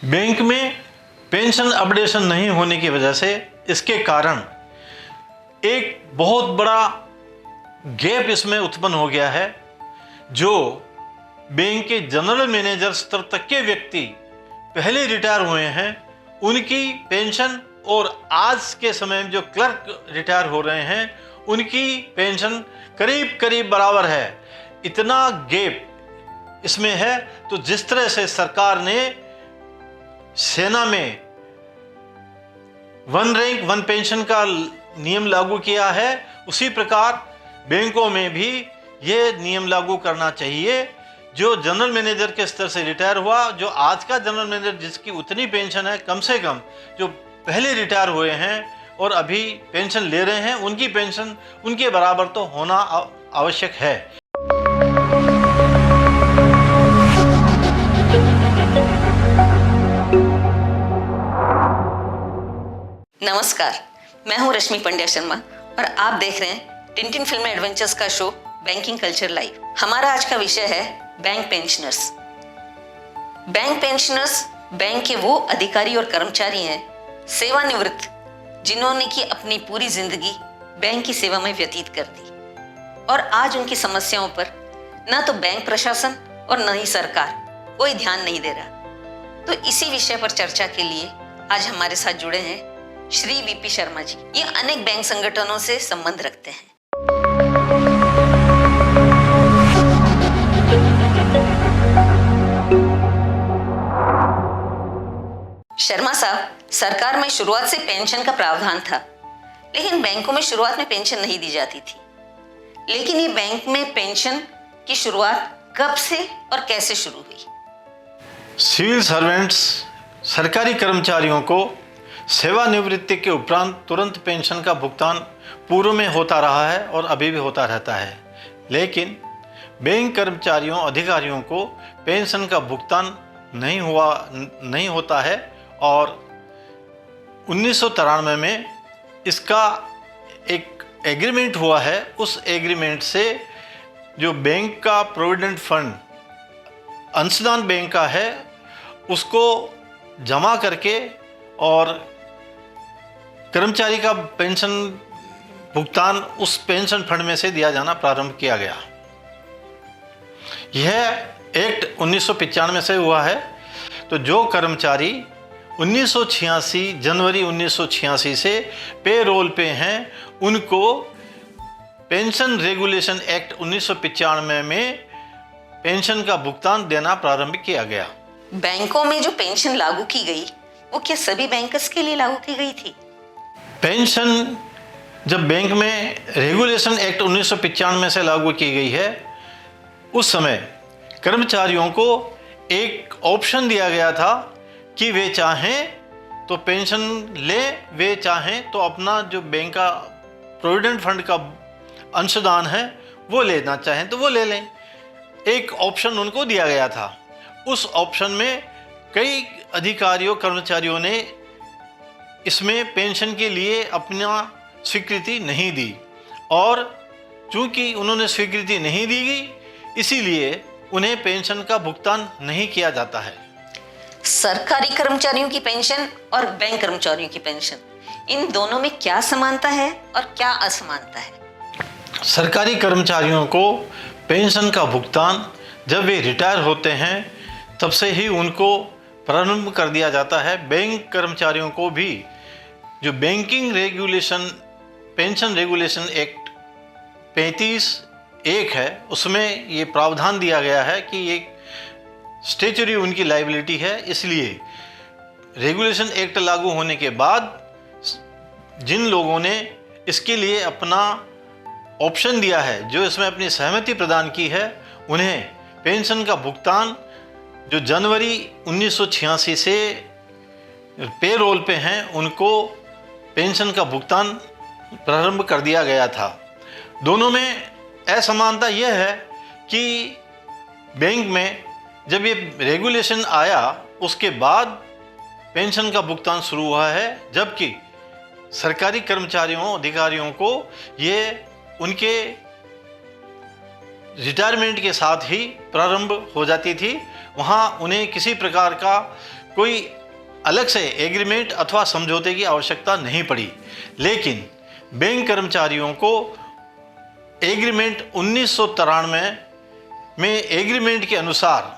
Bank में pension updation नहीं होने की वजह से इसके कारण एक बहुत बड़ा गैप इसमें उत्पन्न हो गया है। जो बैंक के जनरल मैनेजर स्तर तक के व्यक्ति पहले रिटायर हुए हैं, उनकी पेंशन और आज के समय में जो क्लर्क रिटायर हो रहे हैं उनकी पेंशन करीब करीब बराबर है। इतना गैप इसमें है। तो जिस तरह से सरकार ने सेना में वन रैंक वन पेंशन का नियम लागू किया है, उसी प्रकार बैंकों में भी ये नियम लागू करना चाहिए। जो जनरल मैनेजर के स्तर से रिटायर हुआ, जो आज का जनरल मैनेजर जिसकी उतनी पेंशन है, कम से कम जो पहले रिटायर हुए हैं और अभी पेंशन ले रहे हैं, उनकी पेंशन उनके बराबर तो होना आवश्यक है। नमस्कार, मैं हूं रश्मि पंड्या शर्मा और आप देख रहे हैं टिंटिन फिल्म एडवेंचर्स का शो बैंकिंग कल्चर लाइव। हमारा आज का विषय है bank pensioners. Bank pensioners bank के वो अधिकारी और कर्मचारी हैं, सेवानिवृत्त, जिन्होंने की अपनी पूरी जिंदगी बैंक की सेवा में व्यतीत कर दी और आज उनकी समस्याओं पर न तो बैंक प्रशासन और न ही सरकार कोई ध्यान नहीं दे रहा। तो इसी विषय पर चर्चा के लिए आज हमारे साथ जुड़े हैं श्री वीपी शर्मा जी। ये अनेक बैंक संगठनों से संबंध रखते हैं। शर्मा साहब, सरकार में शुरुआत से पेंशन का प्रावधान था, लेकिन बैंकों में शुरुआत में पेंशन नहीं दी जाती थी। लेकिन ये बैंक में पेंशन की शुरुआत कब से और कैसे शुरू हुई? सिविल सर्वेंट्स, सरकारी कर्मचारियों को सेवानिवृत्ति के उपरांत तुरंत पेंशन का भुगतान पूर्व में होता रहा है और अभी भी होता रहता है। लेकिन बैंक कर्मचारियों, अधिकारियों को पेंशन का भुगतान नहीं होता है और 1993 में इसका एक एग्रीमेंट हुआ है। उस एग्रीमेंट से जो बैंक का प्रोविडेंट फंड अंशदान बैंक का है, उसको जमा करके और कर्मचारी का पेंशन भुगतान उस पेंशन फंड में से दिया जाना प्रारंभ किया गया। यह एक्ट 1995 से हुआ है। तो जो कर्मचारी 1986 जनवरी 1986 से पेरोल पे हैं, उनको पेंशन रेगुलेशन एक्ट 1995 में पेंशन का भुगतान देना प्रारंभ किया गया। बैंकों में जो पेंशन लागू की गई, वो क्या सभी बैंकर्स के लिए लागू की गई थी? पेंशन जब बैंक में रेगुलेशन एक्ट 1995 से लागू की गई है, उस समय कर्मचारियों को एक ऑप्शन दिया गया था कि वे चाहें तो पेंशन लें, वे चाहें तो अपना जो बैंक का प्रोविडेंट फंड का अंशदान है वो लेना चाहें तो वो ले लें। एक ऑप्शन उनको दिया गया था। उस ऑप्शन में कई अधिकारियों, कर्मचारियों ने इसमें पेंशन के लिए अपना स्वीकृति नहीं दी और चूंकि उन्होंने स्वीकृति नहीं दी गई, इसीलिए उन्हें पेंशन का भुगतान नहीं किया जाता है। सरकारी कर्मचारियों की पेंशन और बैंक कर्मचारियों की पेंशन, इन दोनों में क्या समानता है और क्या असमानता है? सरकारी कर्मचारियों को पेंशन का भुगतान जब वे रिटायर होते हैं तब से ही उनको प्रारंभ कर दिया जाता है। बैंक कर्मचारियों को भी जो banking regulation pension regulation act 35(1) है, उसमें ये प्रावधान दिया गया है कि ये स्टैच्यूटरी उनकी लायबिलिटी है। इसलिए रेगुलेशन एक्ट लागू होने के बाद जिन लोगों ने इसके लिए अपना ऑप्शन दिया है, जो इसमें अपनी सहमति प्रदान की है, उन्हें पेंशन का भुगतान जो जनवरी 1986 से पेरोल पे हैं, उनको पेंशन का भुगतान प्रारंभ कर दिया गया था। दोनों में असमानता यह है कि बैंक में जब ये रेगुलेशन आया उसके बाद पेंशन का भुगतान शुरू हुआ है, जबकि सरकारी कर्मचारियों, अधिकारियों को ये उनके रिटायरमेंट के साथ ही प्रारंभ हो जाती थी। वहाँ उन्हें किसी प्रकार का कोई अलग से एग्रीमेंट अथवा समझौते की आवश्यकता नहीं पड़ी। लेकिन बैंक कर्मचारियों को एग्रीमेंट 1993 में एग्रीमेंट के अनुसार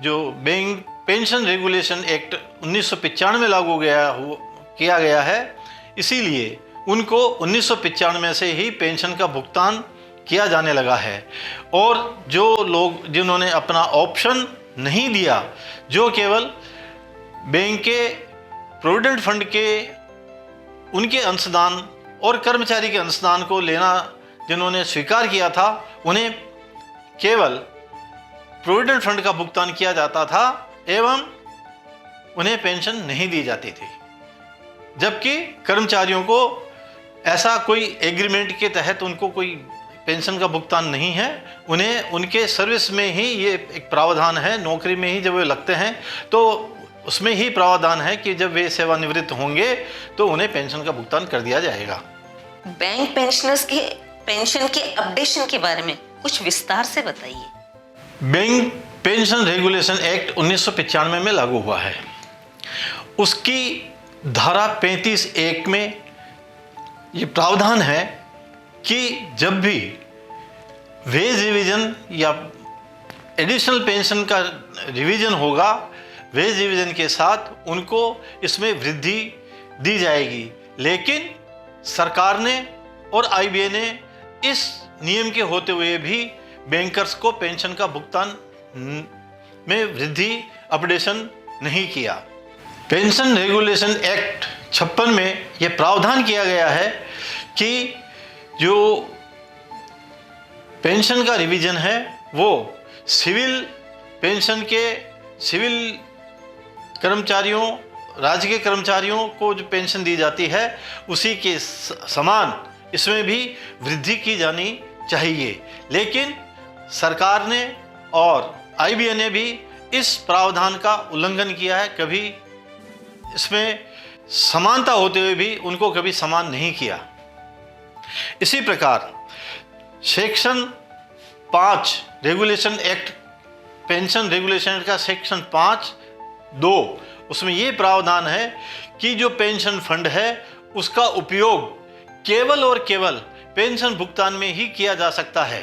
जो बैंक पेंशन रेगुलेशन एक्ट 1995 लागू किया गया है, इसीलिए उनको 1995 से ही पेंशन का भुगतान किया जाने लगा है। और जो लोग जिन्होंने अपना ऑप्शन नहीं दिया, जो केवल बैंक के प्रोविडेंट फंड के उनके अंशदान और कर्मचारी के अंशदान को लेना जिन्होंने स्वीकार किया था, उन्हें केवल प्रोविडेंट फंड का भुगतान किया जाता था एवं उन्हें पेंशन नहीं दी जाती थी। जबकि कर्मचारियों को ऐसा कोई एग्रीमेंट के तहत उनको कोई पेंशन का भुगतान नहीं है। उन्हें उनके सर्विस में ही ये एक प्रावधान है, नौकरी में ही जब वे लगते हैं तो उसमें ही प्रावधान है कि जब वे सेवानिवृत्त होंगे तो उन्हें पेंशन का भुगतान कर दिया जाएगा। बैंक पेंशनर्स के पेंशन के अपडेशन के बारे में कुछ विस्तार से बताइए। बैंक पेंशन रेगुलेशन एक्ट 1995 में लागू हुआ है। उसकी धारा 35(1) में ये प्रावधान है कि जब भी वेज रिवीजन या एडिशनल पेंशन का रिवीजन होगा, वेज रिवीजन के साथ उनको इसमें वृद्धि दी जाएगी। लेकिन सरकार ने और आईबीए ने इस नियम के होते हुए भी बैंकर्स को पेंशन का भुगतान में वृद्धि अपडेशन नहीं किया। पेंशन रेगुलेशन एक्ट 56 में यह प्रावधान किया गया है कि जो पेंशन का रिवीजन है वो सिविल पेंशन के सिविल कर्मचारियों, राज्य के कर्मचारियों को जो पेंशन दी जाती है उसी के समान इसमें भी वृद्धि की जानी चाहिए। लेकिन सरकार ने और आईबीए ने भी इस प्रावधान का उल्लंघन किया है। कभी इसमें समानता होते हुए भी उनको कभी समान नहीं किया। इसी प्रकार section 5 regulation act pension regulation act का सेक्शन 5(2) उसमें ये प्रावधान है कि जो पेंशन फंड है उसका उपयोग केवल और केवल पेंशन भुगतान में ही किया जा सकता है।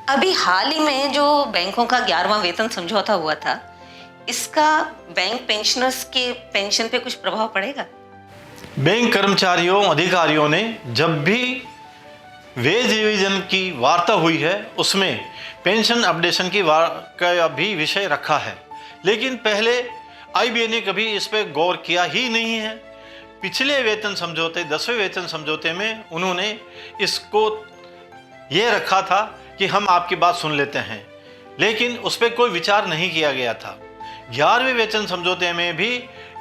अभी हाल ही में जो बैंकों का 11वां वेतन समझौता हुआ था, इसका बैंक पेंशनर्स के पेंशन पे कुछ प्रभाव पड़ेगा? बैंक कर्मचारियों अधिकारियों ने जब भी वेज रिवीजन की वार्ता हुई है उसमें पेंशन अपडेशन का भी विषय रखा है। लेकिन पहले आईबीए ने कभी इस पर गौर किया ही नहीं है। पिछले वेतन समझौते 10वें वेतन समझौते में उन्होंने इसको ये रखा था कि हम आपकी बात सुन लेते हैं, लेकिन उस पर कोई विचार नहीं किया गया था। 11वें वेतन समझौते में भी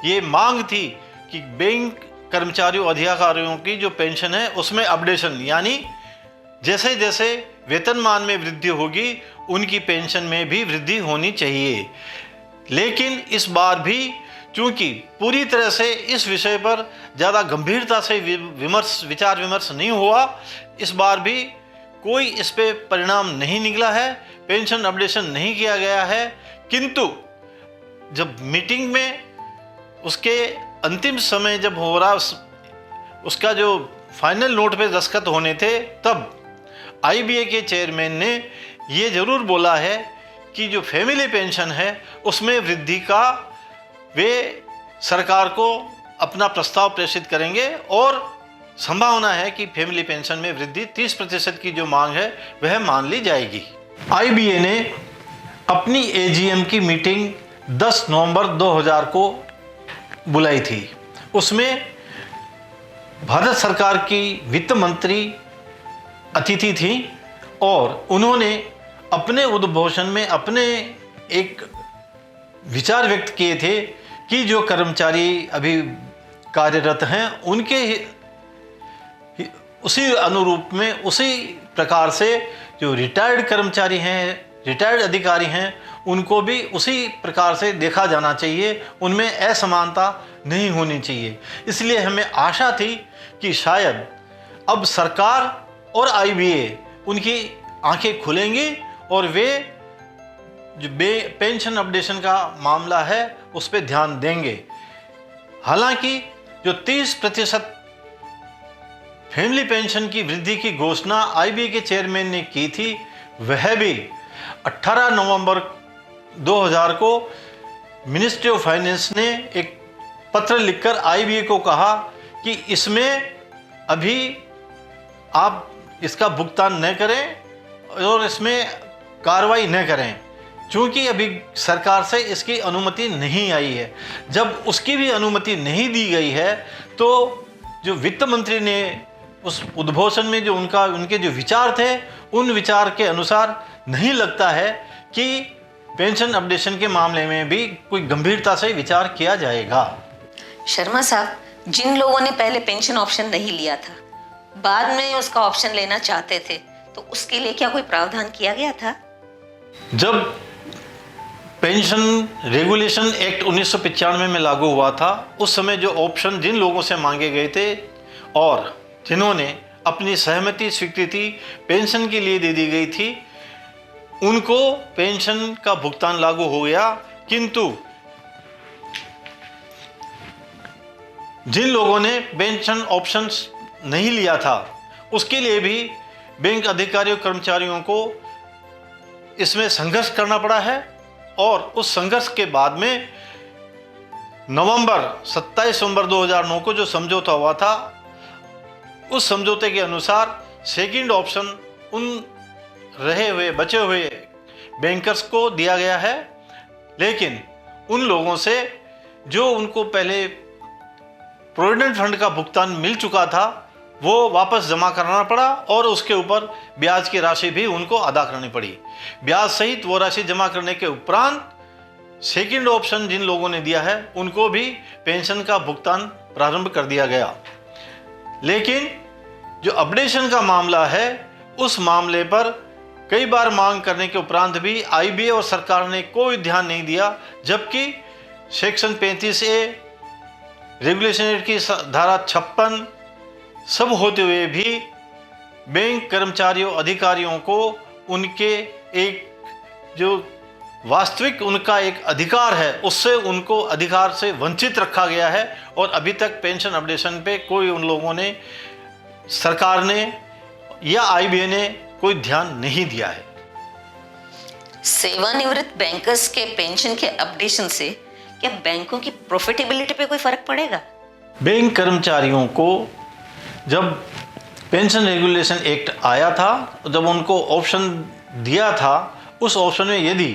ये मांग थी कि बैंक कर्मचारियों अधिकारियों की जो पेंशन है उसमें अपडेशन, यानी जैसे जैसे वेतनमान में वृद्धि होगी उनकी पेंशन में भी वृद्धि होनी चाहिए। लेकिन इस बार भी चूंकि पूरी तरह से इस विषय पर ज़्यादा गंभीरता से विचार विमर्श नहीं हुआ, इस बार भी कोई इस पे परिणाम नहीं निकला है, पेंशन अपडेशन नहीं किया गया है। किंतु जब मीटिंग में उसके अंतिम समय जब हो रहा, उसका जो फाइनल नोट पे दस्तखत होने थे, तब आईबीए के चेयरमैन ने ये ज़रूर बोला है कि जो फैमिली पेंशन है उसमें वृद्धि का वे सरकार को अपना प्रस्ताव प्रेषित करेंगे और संभावना है कि फैमिली पेंशन में वृद्धि 30% की जो मांग है वह मान ली जाएगी। आईबीए ने अपनी एजीएम की मीटिंग 10 नवंबर 2000 को बुलाई थी। उसमें भारत सरकार की वित्त मंत्री अतिथि थी और उन्होंने अपने उद्बोधन में अपने एक विचार व्यक्त किए थे कि जो कर्मचारी अभी कार्यरत हैं उनके उसी अनुरूप में, उसी प्रकार से जो रिटायर्ड कर्मचारी हैं, रिटायर्ड अधिकारी हैं, उनको भी उसी प्रकार से देखा जाना चाहिए, उनमें असमानता नहीं होनी चाहिए। इसलिए हमें आशा थी कि शायद अब सरकार और आईबीए उनकी आंखें खुलेंगी और वे जो पेंशन अपडेशन का मामला है उस पर ध्यान देंगे। हालांकि जो 30% फैमिली पेंशन की वृद्धि की घोषणा आईबीए के चेयरमैन ने की थी, वह भी 18 नवंबर 2000 को मिनिस्ट्री ऑफ फाइनेंस ने एक पत्र लिखकर आईबीए को कहा कि इसमें अभी आप इसका भुगतान न करें और इसमें कार्रवाई न करें, क्योंकि अभी सरकार से इसकी अनुमति नहीं आई है। जब उसकी भी अनुमति नहीं दी गई है तो जो वित्त मंत्री ने उस उद्घोषण में जो उनके जो विचार थे, उन विचार के अनुसार नहीं लगता है कि पेंशन अपडेशन के मामले में भी कोई गंभीरता से विचार किया जाएगा। शर्मा साहब, जिन लोगों ने पहले पेंशन ऑप्शन नहीं लिया था, बाद में उसका ऑप्शन लेना चाहते थे, तो उसके लिए क्या कोई प्रावधान किया गया था? जब पेंशन रेगुलेशन एक्ट 1995 में लागू हुआ था, उस समय जो ऑप्शन जिन लोगों से मांगे गए थे और जिन्होंने अपनी सहमति स्वीकृति पेंशन के लिए दे दी गई थी, उनको पेंशन का भुगतान लागू हो गया। किंतु जिन लोगों ने पेंशन ऑप्शंस नहीं लिया था, उसके लिए भी बैंक अधिकारियों कर्मचारियों को इसमें संघर्ष करना पड़ा है। और उस संघर्ष के बाद में 27 नवंबर 2009 को जो समझौता हुआ था, उस समझौते के अनुसार सेकंड ऑप्शन उन बचे हुए बैंकर्स को दिया गया है। लेकिन उन लोगों से जो उनको पहले प्रोविडेंट फंड का भुगतान मिल चुका था, वो वापस जमा कराना पड़ा और उसके ऊपर ब्याज की राशि भी उनको अदा करनी पड़ी। ब्याज सहित वो राशि जमा करने के उपरांत सेकंड ऑप्शन जिन लोगों ने दिया है, उनको भी पेंशन का भुगतान प्रारंभ कर दिया गया। लेकिन जो अपडेशन का मामला है, उस मामले पर कई बार मांग करने के उपरांत भी आईबीए और सरकार ने कोई ध्यान नहीं दिया, जबकि सेक्शन 35A रेगुलेशन एक्ट की धारा 56 सब होते हुए भी बैंक कर्मचारियों अधिकारियों को उनके एक जो वास्तविक उनका एक अधिकार है, उससे उनको अधिकार से वंचित रखा गया है। और अभी तक पेंशन अपडेशन पे कोई उन लोगों ने, सरकार ने या आईबीए ने कोई ध्यान नहीं दिया है। सेवानिवृत्त बैंकर्स के पेंशन के अपडेशन से क्या बैंकों की प्रॉफिटेबिलिटी पे कोई फर्क पड़ेगा? बैंक कर्मचारियों को जब पेंशन रेगुलेशन एक्ट आया था, जब उनको ऑप्शन दिया था, उस ऑप्शन में यदि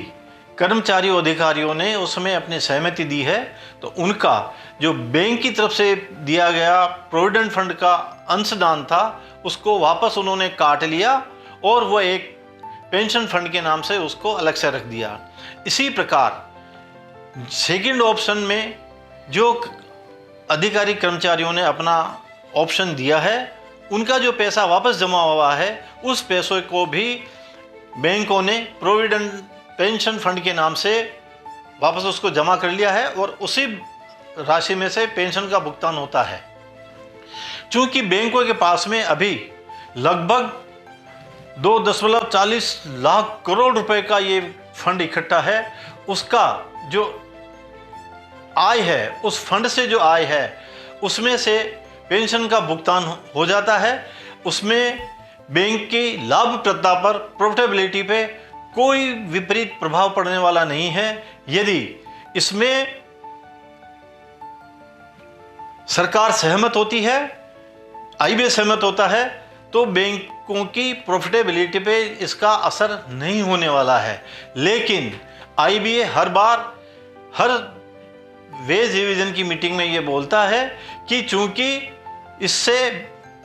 कर्मचारियों अधिकारियों ने उसमें अपनी सहमति दी है, तो उनका जो बैंक की तरफ से दिया गया प्रोविडेंट फंड का अंशदान था, उसको वापस उन्होंने काट लिया और वो एक पेंशन फंड के नाम से उसको अलग से रख दिया। इसी प्रकार सेकंड ऑप्शन में जो अधिकारी कर्मचारियों ने अपना ऑप्शन दिया है, उनका जो पैसा वापस जमा हुआ है, उस पैसों को भी बैंकों ने प्रोविडेंट पेंशन फंड के नाम से वापस उसको जमा कर लिया है और उसी राशि में से पेंशन का भुगतान होता है। चूंकि बैंकों के पास में अभी लगभग 2.40 लाख करोड़ रुपए का ये फंड इकट्ठा है, उसका जो आय है, उस फंड से जो आय है, उसमें से पेंशन का भुगतान हो जाता है। उसमें बैंक की लाभप्रदता पर, प्रॉफिटेबिलिटी पे कोई विपरीत प्रभाव पड़ने वाला नहीं है। यदि इसमें सरकार सहमत होती है, आईबीए सहमत होता है, तो बैंकों की प्रॉफिटेबिलिटी पे इसका असर नहीं होने वाला है। लेकिन आईबीए हर बार हर वेज रिवीजन की मीटिंग में ये बोलता है कि चूंकि इससे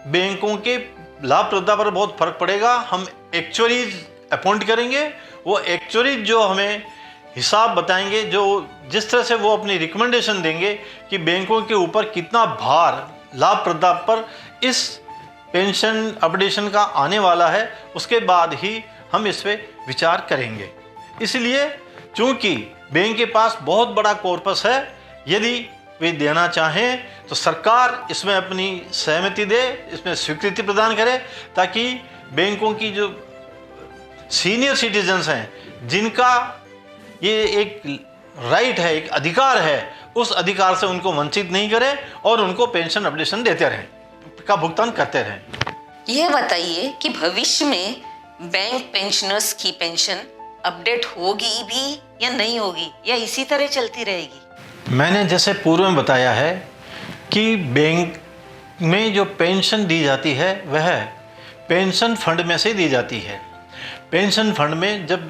बैंकों के लाभप्रदता पर बहुत फर्क पड़ेगा, हम एक्चुअरीज अपॉइंट करेंगे। वो एक्चुअरीज जो हमें हिसाब बताएंगे, जो जिस तरह से वो अपनी रिकमेंडेशन देंगे कि बैंकों के ऊपर कितना भार लाभप्रदता पर इस पेंशन अपडेशन का आने वाला है, उसके बाद ही हम इस पर विचार करेंगे। इसलिए चूंकि बैंक के पास बहुत बड़ा कॉर्पस है, यदि वे देना चाहें तो सरकार इसमें अपनी सहमति दे, इसमें स्वीकृति प्रदान करे, ताकि बैंकों की जो सीनियर सिटीजन्स हैं, जिनका ये एक राइट है, एक अधिकार है, उस अधिकार से उनको वंचित नहीं करें और उनको पेंशन अपडेशन देते रहें, का भुगतान करते रहें। यह बताइए कि भविष्य में बैंक पेंशनर्स की पेंशन अपडेट होगी भी या नहीं होगी, या इसी तरह चलती रहेगी? मैंने जैसे पूर्व में बताया है कि बैंक में जो पेंशन दी जाती है वह पेंशन फंड में से दी जाती है। पेंशन फंड में जब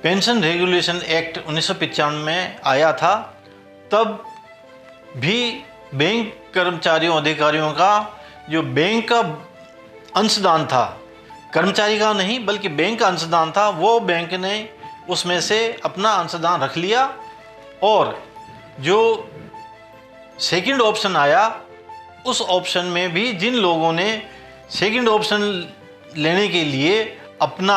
पेंशन रेगुलेशन एक्ट 1995 में आया था, तब भी बैंक कर्मचारियों अधिकारियों का जो बैंक का अंशदान था, कर्मचारी का नहीं बल्कि बैंक का अंशदान था, वो बैंक ने उसमें से अपना अंशदान रख लिया और जो सेकंड ऑप्शन आया उस ऑप्शन में भी जिन लोगों ने सेकंड ऑप्शन लेने के लिए अपना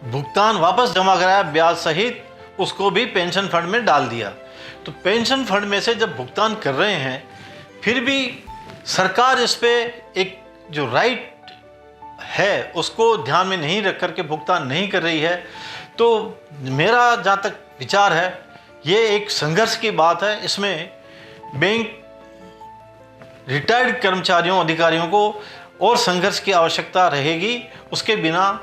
भुगतान वापस जमा कराया ब्याज सहित, उसको भी पेंशन फंड में डाल दिया। तो पेंशन फंड में से जब भुगतान कर रहे हैं, फिर भी सरकार इस पे एक जो राइट है उसको ध्यान में नहीं रख करके भुगतान नहीं कर रही है। तो मेरा जहाँ तक विचार है, ये एक संघर्ष की बात है। इसमें बैंक रिटायर्ड कर्मचारियों अधिकारियों को और संघर्ष की आवश्यकता रहेगी, उसके बिना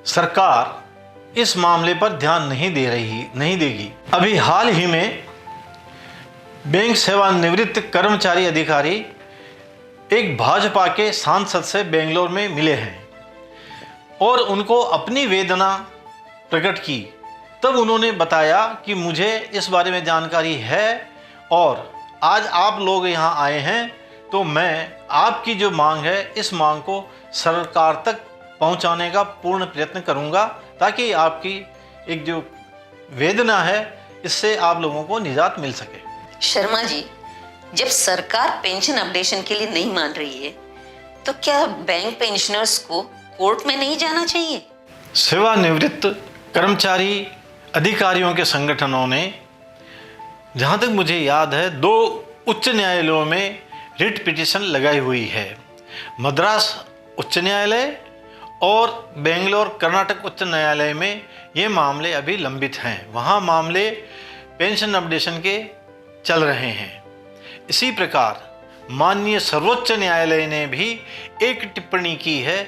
सरकार इस मामले पर ध्यान नहीं देगी। अभी हाल ही में बैंक सेवानिवृत्त कर्मचारी अधिकारी एक भाजपा के सांसद से बेंगलोर में मिले हैं और उनको अपनी वेदना प्रकट की। तब उन्होंने बताया कि मुझे इस बारे में जानकारी है और आज आप लोग यहाँ आए हैं तो मैं आपकी जो मांग है इस मांग को सरकार तक पहुँचाने का पूर्ण प्रयत्न करूँगा, ताकि आपकी एक जो वेदना है इससे आप लोगों को निजात मिल सके। शर्मा जी, जब सरकार पेंशन अपडेशन के लिए नहीं मान रही है तो क्या बैंक पेंशनर्स को कोर्ट में नहीं जाना चाहिए? सेवानिवृत्त कर्मचारी अधिकारियों के संगठनों ने, जहाँ तक मुझे याद है, 2 उच्च न्यायालयों में रिट पिटीशन लगाई हुई है। मद्रास उच्च न्यायालय और बेंगलोर कर्नाटक उच्च न्यायालय में ये मामले अभी लंबित हैं। वहाँ मामले पेंशन अपडेशन के चल रहे हैं। इसी प्रकार माननीय सर्वोच्च न्यायालय ने भी एक टिप्पणी की है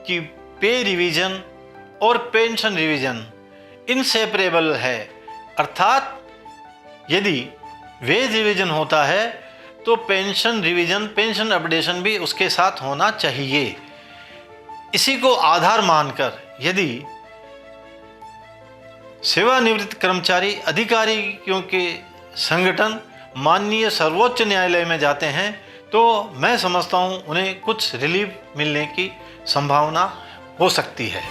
कि पे रिवीजन और पेंशन रिवीजन इनसेपरेबल है, अर्थात यदि वेज रिवीजन होता है तो पेंशन रिवीजन, पेंशन अपडेशन भी उसके साथ होना चाहिए। इसी को आधार मानकर यदि सेवानिवृत्त कर्मचारी अधिकारियों के संगठन माननीय सर्वोच्च न्यायालय में जाते हैं तो मैं समझता हूं उन्हें कुछ रिलीफ मिलने की संभावना हो सकती है।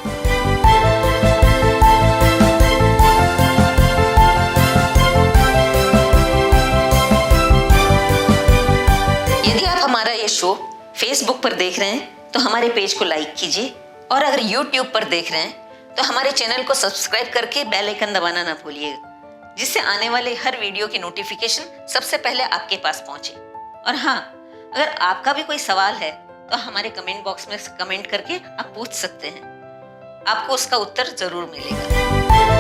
यदि आप हमारा ये शो फेसबुक पर देख रहे हैं तो हमारे पेज को लाइक कीजिए, और अगर यूट्यूब पर देख रहे हैं तो हमारे चैनल को सब्सक्राइब करके बेल आइकन दबाना ना भूलिएगा, जिससे आने वाले हर वीडियो की नोटिफिकेशन सबसे पहले आपके पास पहुंचे। और हाँ, अगर आपका भी कोई सवाल है तो हमारे कमेंट बॉक्स में कमेंट करके आप पूछ सकते हैं, आपको उसका उत्तर जरूर मिलेगा।